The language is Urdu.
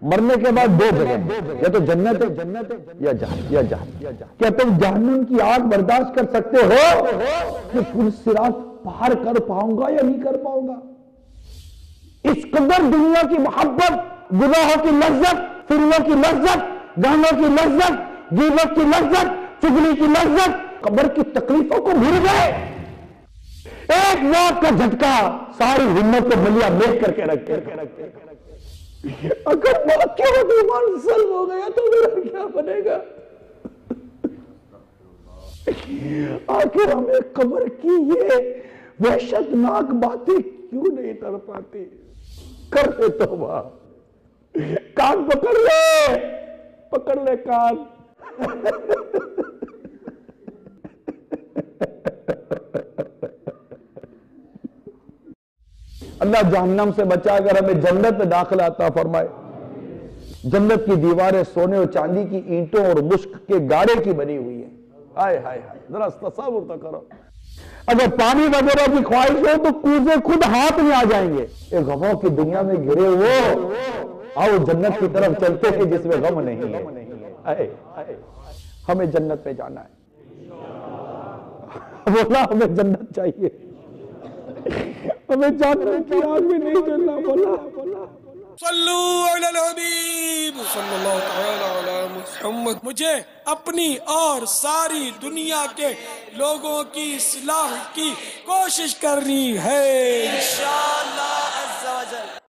مرنے کے بعد دو جگہ، یا تو جنت ہے یا جہنم۔ کیا تم جہنم کی آگ برداشت کر سکتے ہو کہ پل صراط پار کر پاؤں گا یا نہیں کر پاؤں گا؟ اس قدر دنیا کی محبت، گناہوں کی لذت، فلموں کی لذت، گانوں کی لذت، غیبت کی لذت، چغلی کی لذت، قبر کی تکلیفوں کو بھول گئے۔ ایک موت کا جھٹکا ساری ہمت کو ملیا میک کر کے رکھتے۔ اگر موت کے وقت ایمان سلب ہو گیا تو میرا کیا بنے گا؟ آخر ہمیں قبر کی یہ وحشتناک باتیں کیوں نہیں تڑ پاتی؟ کر لے توبہ، کان پکڑ لے کان۔ اللہ جہنم سے بچا کر ہمیں جنت میں داخلہ عطا فرمائے۔ جنت کی دیواریں سونے اور چاندی کی اینٹوں اور مشک کے گاڑے کی بنی ہوئی ہیں۔ ہائے ہائے ہائے، ذرا تصور تو کرو، اگر پانی وغیرہ کی خواہش ہو تو کوزے خود ہاتھ میں آ جائیں گے۔ ایک غموں کی دنیا میں گھرے ہوئے آؤ جنت کی طرف چلتے ہیں جس میں غم نہیں ہے۔ ہمیں جنت میں جانا ہے، بولا ہمیں جنت چاہیے، ہمیں جہنم کی آگ میں نہیں جلنا۔ بولا صلو علی الحبیب صلی اللہ تعالی علی محمد۔ مجھے اپنی اور ساری دنیا کے لوگوں کی اصلاح کی کوشش کرنی ہے انشاءاللہ۔